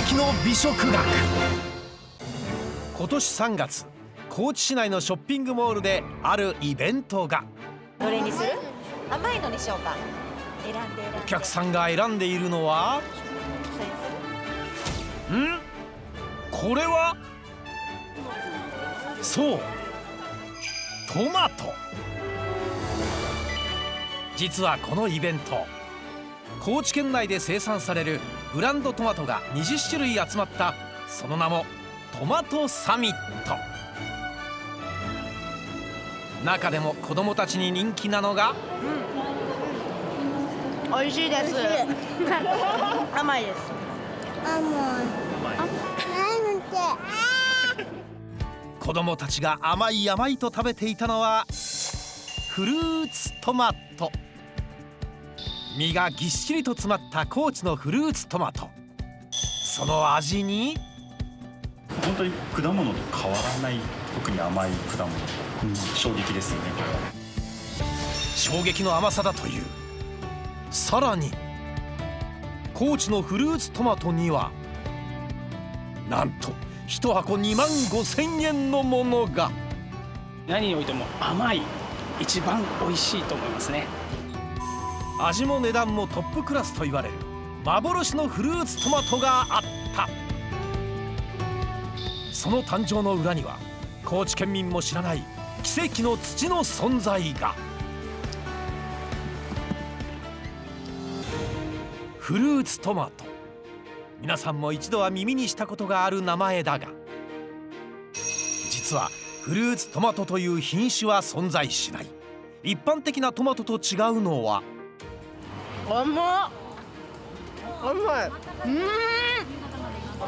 撃の美食学。今年3月、高知市内のショッピングモールであるイベントが。どれにする？甘いのにしようか。選んでお客さんが選んでいるのは、これはそう、トマト。実はこのイベント、高知県内で生産されるブランドトマトが20種類集まった、その名もトマトサミット。中でも子どもたちに人気なのが、美味しいです。甘いです。子どもたちが甘い甘いと食べていたのはフルーツトマト。実がぎっしりと詰まった高知のフルーツトマト。その味に本当に果物と変わらない、特に甘い果物、衝撃ですよね。これは衝撃の甘さだという。さらに高知のフルーツトマトにはなんと1箱25,000円のものが。何においても甘い、一番美味しいと思いますね。味も値段もトップクラスと言われる幻のフルーツトマトがあった。その誕生の裏には高知県民も知らない奇跡の土の存在が。フルーツトマト、皆さんも一度は耳にしたことがある名前だが、実はフルーツトマトという品種は存在しない。一般的なトマトと違うのは、甘い。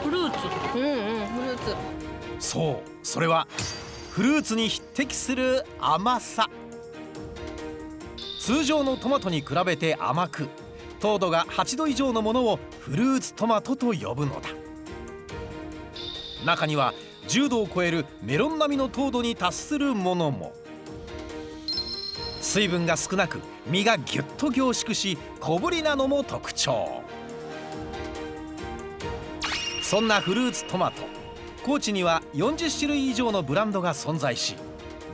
フルーツ。フルーツ。そう、それはフルーツに匹敵する甘さ。通常のトマトに比べて甘く、糖度が8度以上のものをフルーツトマトと呼ぶのだ。中には10度を超えるメロン並みの糖度に達するものも。水分が少なく実がぎゅっと凝縮し小ぶりなのも特徴。そんなフルーツトマト、高知には40種類以上のブランドが存在し、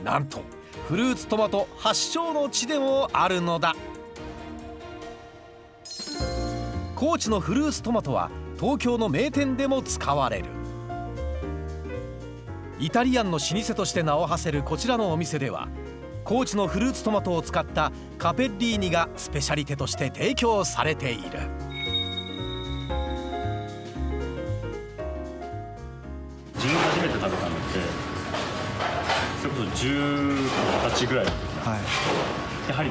なんとフルーツトマト発祥の地でもあるのだ。高知のフルーツトマトは東京の名店でも使われる。イタリアンの老舗として名を馳せるこちらのお店では、高知のフルーツトマトを使ったカペッリーニがスペシャリテとして提供されている。自分が初めて食べたのってそれこそ10歳ぐらいの時なんですけど、やはり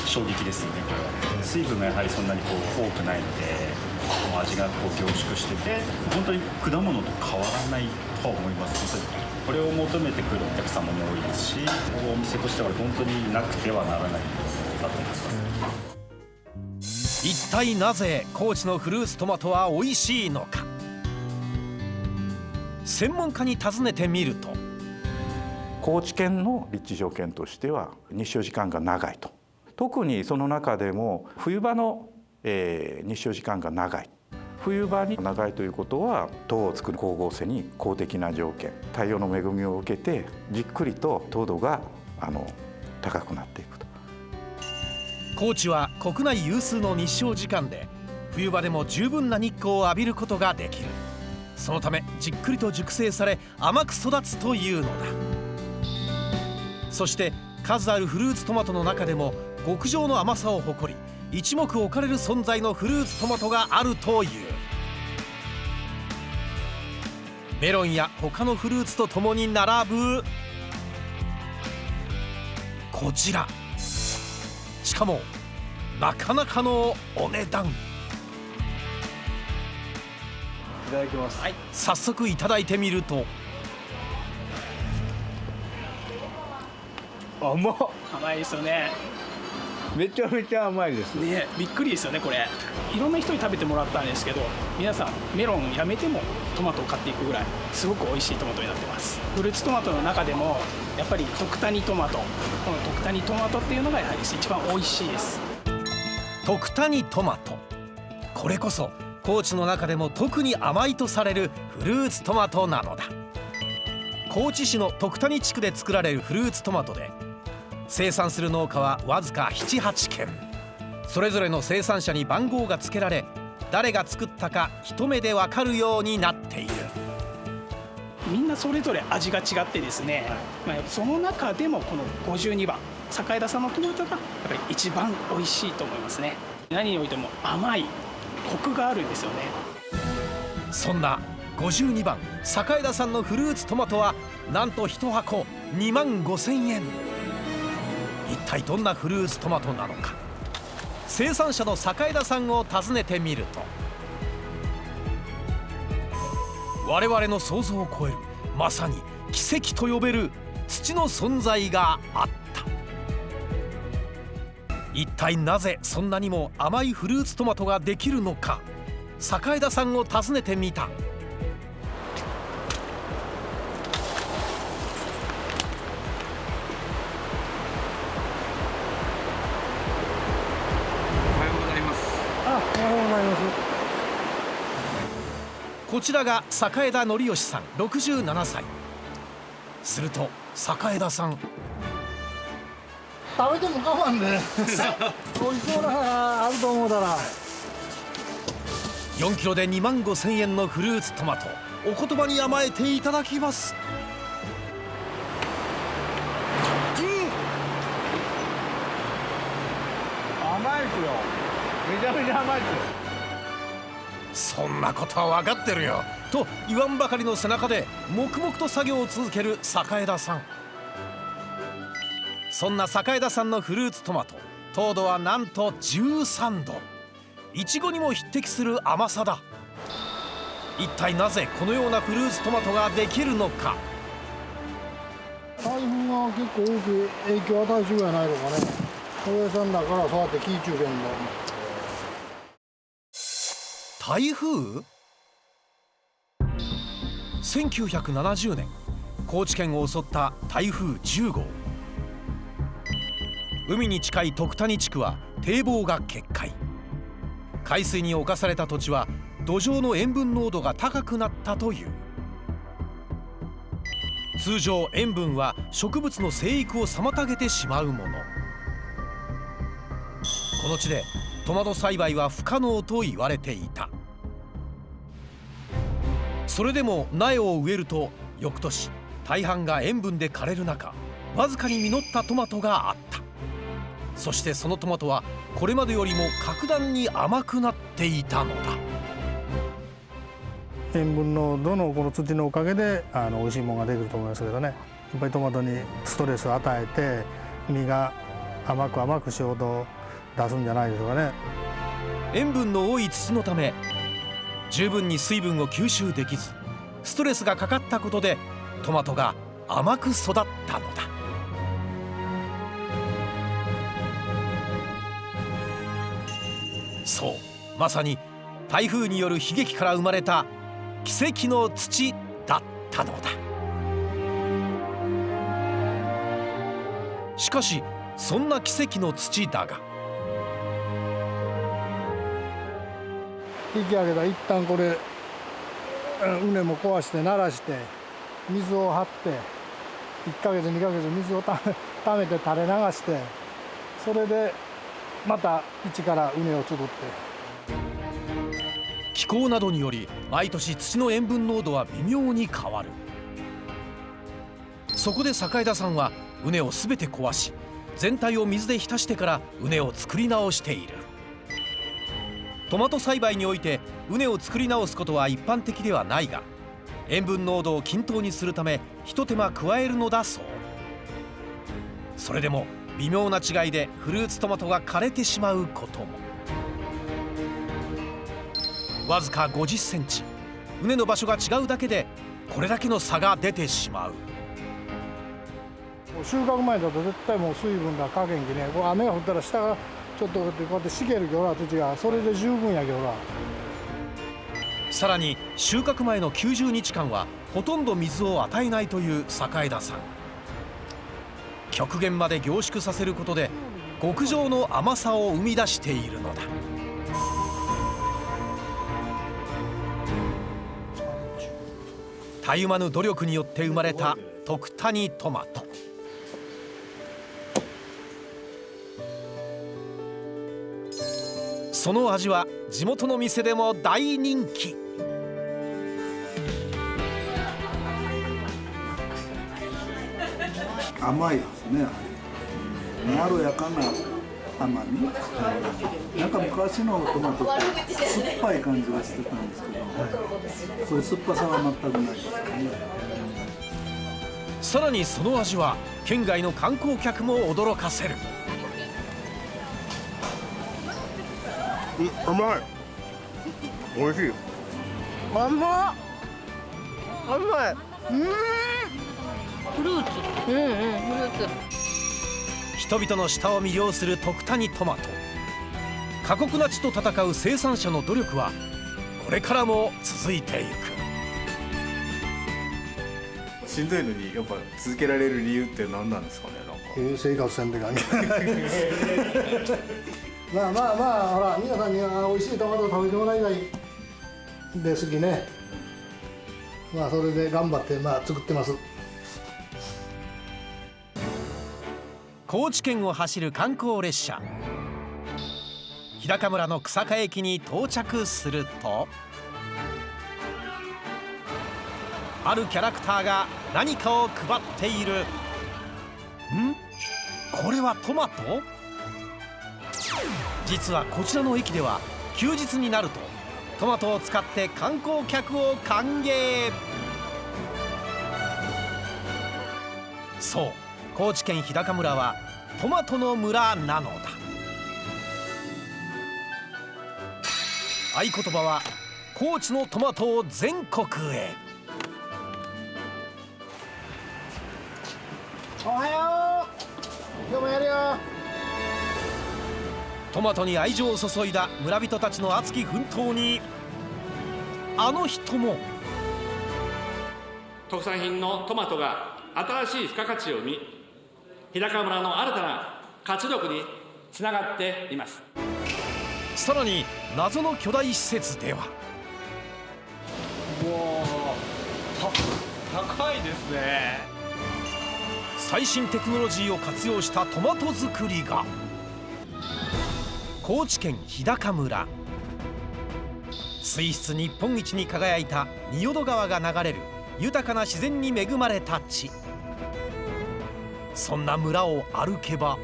衝撃ですよね。これは水分がやはりそんなに多くないので、味が凝縮してて、本当に果物と変わらないとは思います。これを求めてくるお客様も多いですし、お店としては本当になくてはならないものだと思います。一体なぜ高知のフルーツトマトは美味しいのか。専門家に尋ねてみると、高知県の立地条件としては日照時間が長いと。特にその中でも冬場の日照時間が長い。冬場に長いということは糖を作る光合成に好適な条件、太陽の恵みを受けてじっくりと糖度が高くなっていくと。高知は国内有数の日照時間で、冬場でも十分な日光を浴びることができる。そのためじっくりと熟成され甘く育つというのだ。そして数あるフルーツトマトの中でも極上の甘さを誇り、一目置かれる存在のフルーツトマトがあるという。メロンや他のフルーツとともに並ぶこちら。しかもなかなかのお値段。いただきます。はい。早速いただいてみると、甘いですよね。めちゃめちゃ甘いですね。びっくりですよね。これいろんな人に食べてもらったんですけど、皆さんメロンやめてもトマトを買っていくぐらいすごく美味しいトマトになってます。フルーツトマトの中でもやっぱり徳谷トマト、この徳谷トマトっていうのがやはり一番美味しいです。徳谷トマト、これこそ高知の中でも特に甘いとされるフルーツトマトなのだ。高知市の徳谷地区で作られるフルーツトマトで、生産する農家はわずか 7,8 軒。それぞれの生産者に番号が付けられ、誰が作ったか一目でわかるようになっている。みんなそれぞれ味が違ってですね、その中でもこの52番栄田さんのトマトがやっぱり一番美味しいと思いますね。何においても甘い、コクがあるんですよね。そんな52番栄田さんのフルーツトマトはなんと1箱25,000円。一体どんなフルーツトマトなのか、生産者の栄田さんを訪ねてみると、我々の想像を超えるまさに奇跡と呼べる土の存在があった。一体なぜそんなにも甘いフルーツトマトができるのか、栄田さんを訪ねてみた。こちらが栄田則義さん67歳。すると栄田さん、食べても我慢で美味しそうなあると思うたら4キロで25,000円のフルーツトマト、お言葉に甘えていただきます。甘いですよ。めちゃめちゃ甘いですよ。そんなことは分かってるよと言わんばかりの背中で黙々と作業を続ける栄田さん。そんな栄田さんのフルーツトマト、糖度はなんと13度。いちごにも匹敵する甘さだ。一体なぜこのようなフルーツトマトができるのか。台風が結構多く影響を与えちゅうやないのかね。お屋さんだからそうやって聞いちゅうけんの。台風？1970年、高知県を襲った台風10号。海に近い徳谷地区は堤防が決壊。海水に侵された土地は土壌の塩分濃度が高くなったという。通常塩分は植物の生育を妨げてしまうもの。この地でトマト栽培は不可能と言われていた。それでも苗を植えると翌年大半が塩分で枯れる中、わずかに実ったトマトがあった。そしてそのトマトはこれまでよりも格段に甘くなっていたのだ。塩分濃度のこの土のおかげで美味しいものができると思いますけどね。やっぱりトマトにストレスを与えて実が甘くしようと出すんじゃないでしょうかね。塩分の多い土のため十分に水分を吸収できず、ストレスがかかったことでトマトが甘く育ったのだ。そう、まさに台風による悲劇から生まれた奇跡の土だったのだ。しかしそんな奇跡の土だが、引き上げたら一旦これ畝も壊して慣らして水を張って1ヶ月2ヶ月水をためて垂れ流して、それでまた一から畝を作って。気候などにより毎年土の塩分濃度は微妙に変わる。そこで栄田さんは畝を全て壊し、全体を水で浸してから畝を作り直している。トマト栽培において畝を作り直すことは一般的ではないが、塩分濃度を均等にするため一手間加えるのだそう。それでも微妙な違いでフルーツトマトが枯れてしまうことも。わずか50センチ、畝の場所が違うだけでこれだけの差が出てしまう。収穫前だと絶対もう水分が加減きね、こう雨が降ったら下がちょっとこうやってしけるけどな、土がそれで十分やけどな。さらに収穫前の90日間はほとんど水を与えないという栄田さん。極限まで凝縮させることで極上の甘さを生み出しているのだ。たゆまぬ努力によって生まれた徳谷トマト。その味は地元の店でも大人気。甘いですね。まろやかな甘み。なんか昔のトマトって酸っぱい感じがしてたんですけど、そういう酸っぱさは全くないですね。さらにその味は県外の観光客も驚かせる。甘い。美味しい。甘っ。甘い。フルーツ。フルーツ。人々の舌を魅了する徳谷トマト。過酷な地と戦う生産者の努力はこれからも続いていく。しんどいのにやっぱ続けられる理由って何なんですかね。生活せんで関係まあほら皆さんには美味しいトマトを食べてもらいたいですきね。まあそれで頑張って作ってます。高知県を走る観光列車、日高村の草加駅に到着すると、あるキャラクターが何かを配っている。これはトマト？実はこちらの駅では休日になるとトマトを使って観光客を歓迎。そう、高知県日高村はトマトの村なのだ。合言葉は高知のトマトを全国へ。おはよう。今日もやるよ。トマトに愛情を注いだ村人たちの熱き奮闘にあの人も。特産品のトマトが新しい付加価値を生み、日高村の新たな活力につながっています。さらに謎の巨大施設では、高いですね。最新テクノロジーを活用したトマト作りが。高知県日高村、水質日本一に輝いた仁淀川が流れる豊かな自然に恵まれた地。そんな村を歩けば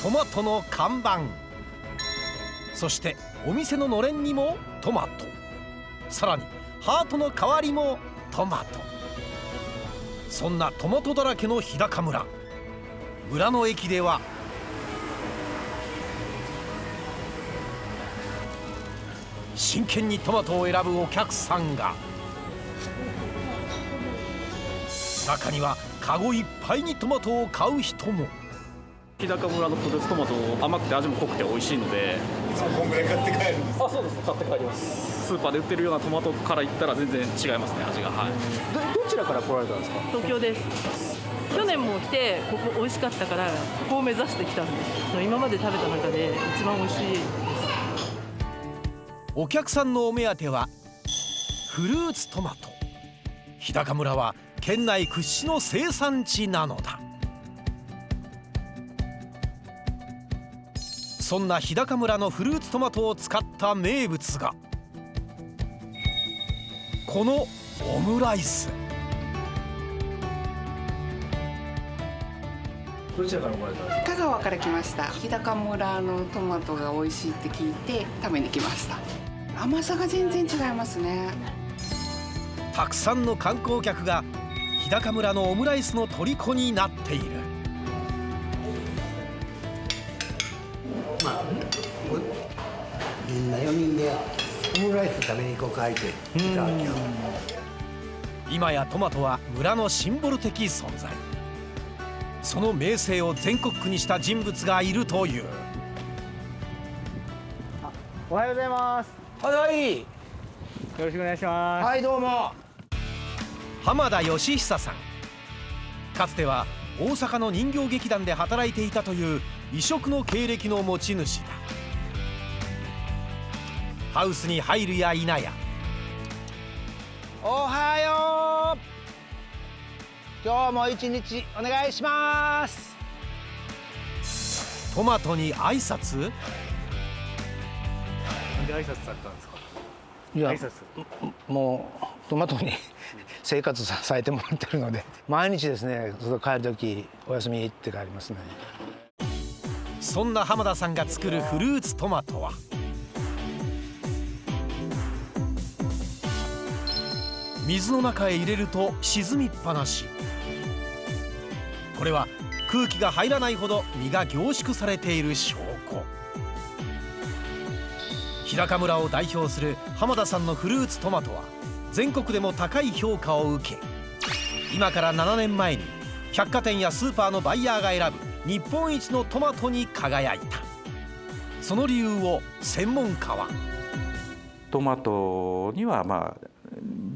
トマトの看板、そしてお店ののれんにもトマト、さらにハートの代わりもトマト。そんなトマトだらけの日高村、村の駅では真剣にトマトを選ぶお客さんが。中にはカゴいっぱいにトマトを買う人も。日高村のフルーツトマト、甘くて味も濃くて美味しいので、こんぐらい買って帰るんですか。そうです、買って帰ります。スーパーで売ってるようなトマトから言ったら全然違いますね、味が。どちらから来られたんですか。東京です。去年も来てここ美味しかったからここを目指してきたんです。今まで食べた中で一番美味しいです。お客さんのお目当てはフルーツトマト。日高村は県内屈指の生産地なのだ。そんな日高村のフルーツトマトを使った名物がこのオムライス。どちらから来られたんですか。香川から来ました。日高村のトマトが美味しいって聞いて食べに来ました。甘さが全然違いますね。たくさんの観光客が日高村のオムライスの虜になっている。みんな4人でオムライス食べに行こうかいて。今やトマトは村のシンボル的存在。その名声を全国区にした人物がいるという。おはようございます。はい。よろしくお願いします。はい、どうも。浜田義久さん。かつては大阪の人形劇団で働いていたという異色の経歴の持ち主だ。ハウスに入るや否や。おはよう。今日も一日お願いします。トマトに挨拶？なんで挨拶されたんですか？いや挨拶。もうトマトに生活支えてもらってるので、毎日ですね、帰る時お休みって帰りますね。そんな浜田さんが作るフルーツトマトは水の中へ入れると沈みっぱなし。これは空気が入らないほど実が凝縮されている証拠。日高村を代表する浜田さんのフルーツトマトは全国でも高い評価を受け、今から7年前に百貨店やスーパーのバイヤーが選ぶ日本一のトマトに輝いた。その理由を専門家は、トマトには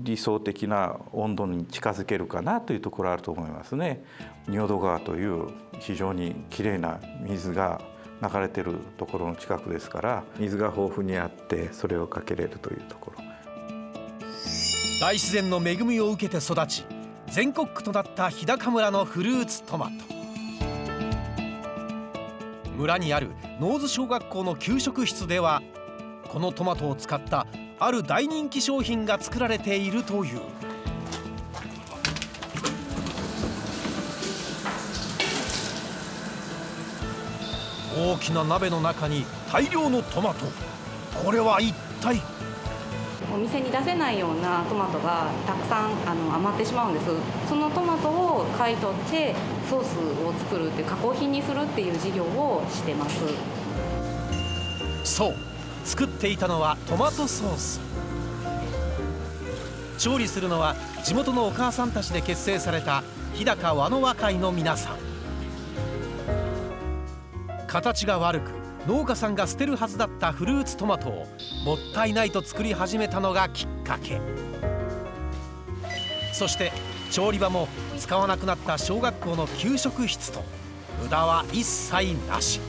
理想的な温度に近づけるかなというところあると思いますね。仁淀川という非常にきれいな水が流れてるところの近くですから、水が豊富にあってそれをかけれるというところ。大自然の恵みを受けて育ち全国区となった日高村のフルーツトマト。村にあるノーズ小学校の給食室ではこのトマトを使ったある大人気商品が作られているという。大きな鍋の中に大量のトマト。これは一体？お店に出せないようなトマトがたくさん余ってしまうんです。そのトマトを買い取ってソースを作るっていう加工品にするっていう事業をしてます。そう、作っていたのはトマトソース。調理するのは地元のお母さんたちで結成された日高和の和会の皆さん。形が悪く農家さんが捨てるはずだったフルーツトマトをもったいないと作り始めたのがきっかけ。そして調理場も使わなくなった小学校の給食室と無駄は一切なし。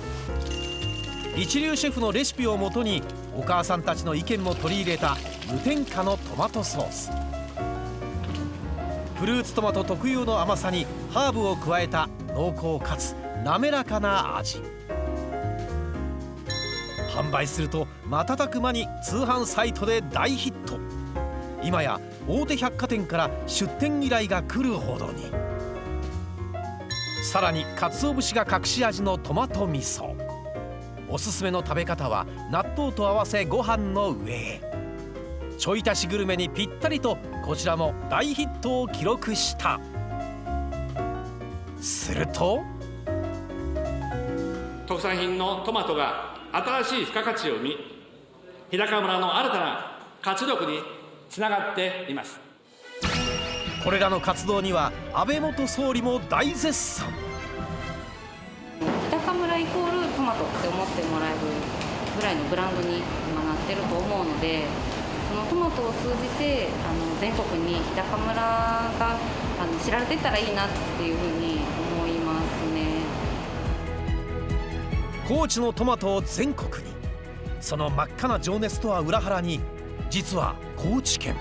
一流シェフのレシピをもとにお母さんたちの意見も取り入れた無添加のトマトソース。フルーツトマト特有の甘さにハーブを加えた濃厚かつ滑らかな味。販売すると瞬く間に通販サイトで大ヒット。今や大手百貨店から出店依頼が来るほどに。さらに鰹節が隠し味のトマト味噌。おすすめの食べ方は納豆と合わせご飯の上へ。ちょい足しグルメにぴったりとこちらも大ヒットを記録した。すると特産品のトマトが新しい付加価値を生み、日高村の新たな活力につながっています。これらの活動には安倍元総理も大絶賛。日高村イコールトマトって思ってもらえるぐらいのブランドに今なってると思うので、そのトマトを通じて全国に日高村が知られていったらいいなっていうふうに思いますね。高知のトマトを全国に。その真っ赤な情熱とは裏腹に、実は高知県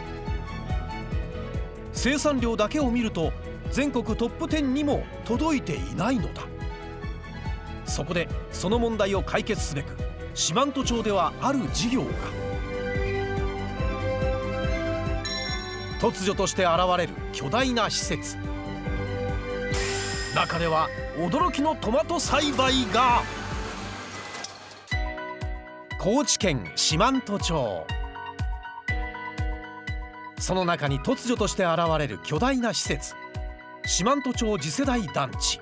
生産量だけを見ると全国トップ10にも届いていないのだ。そこでその問題を解決すべく四万十町ではある事業が。突如として現れる巨大な施設。中では驚きのトマト栽培が。高知県四万十町。その中に突如として現れる巨大な施設、四万十町次世代団地。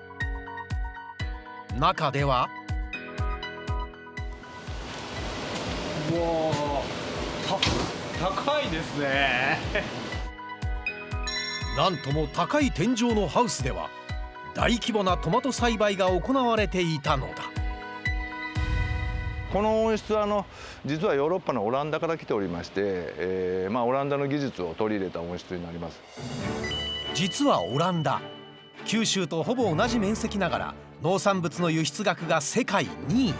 中ではうわ高いですね。なんとも高い天井のハウスでは大規模なトマト栽培が行われていたのだ。この温室は実はヨーロッパのオランダから来ておりまして、オランダの技術を取り入れた温室になります。実はオランダ、九州とほぼ同じ面積ながら農産物の輸出額が世界2位。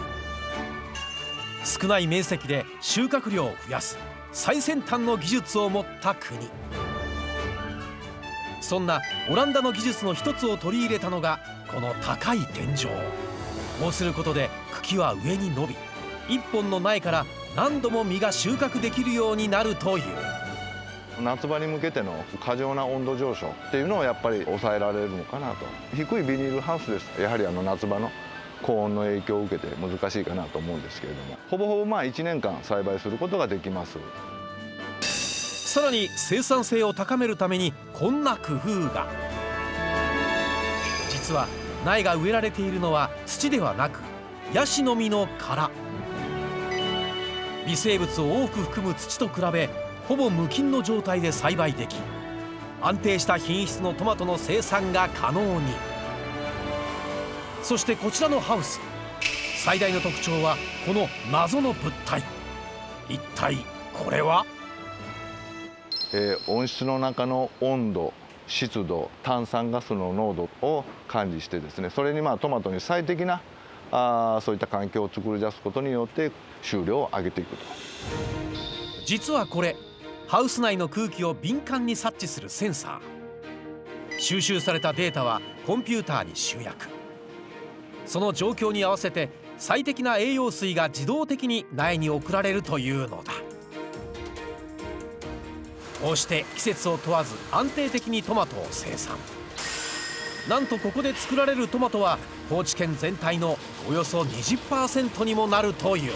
少ない面積で収穫量を増やす最先端の技術を持った国。そんなオランダの技術の一つを取り入れたのがこの高い天井。こうすることで茎は上に伸び、一本の苗から何度も実が収穫できるようになるという。夏場に向けての過剰な温度上昇っていうのをやっぱり抑えられるのかなと。低いビニールハウスですとやはり夏場の高温の影響を受けて難しいかなと思うんですけれども、ほぼほぼ1年間栽培することができます。さらに生産性を高めるためにこんな工夫が。実は苗が植えられているのは土ではなくヤシの実の殻。微生物を多く含む土と比べほぼ無菌の状態で栽培でき、安定した品質のトマトの生産が可能に。そしてこちらのハウス、最大の特徴はこの謎の物体。一体これは？温室の中の温度、湿度、炭酸ガスの濃度を管理してですね、それにトマトに最適なそういった環境を作り出すことによって収量を上げていくと。実はこれハウス内の空気を敏感に察知するセンサー。収集されたデータはコンピューターに集約。その状況に合わせて最適な栄養水が自動的に苗に送られるというのだ。こうして季節を問わず安定的にトマトを生産。なんとここで作られるトマトは高知県全体のおよそ 20% にもなるという。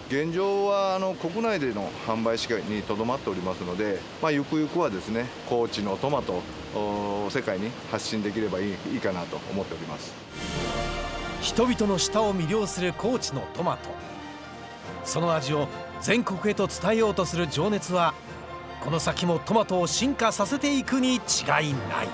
現状は国内での販売にとどまっておりますので、ゆくゆくはですね高知のトマトを世界に発信できればいいかなと思っております。人々の舌を魅了する高知のトマト。その味を全国へと伝えようとする情熱はこの先もトマトを進化させていくに違いない。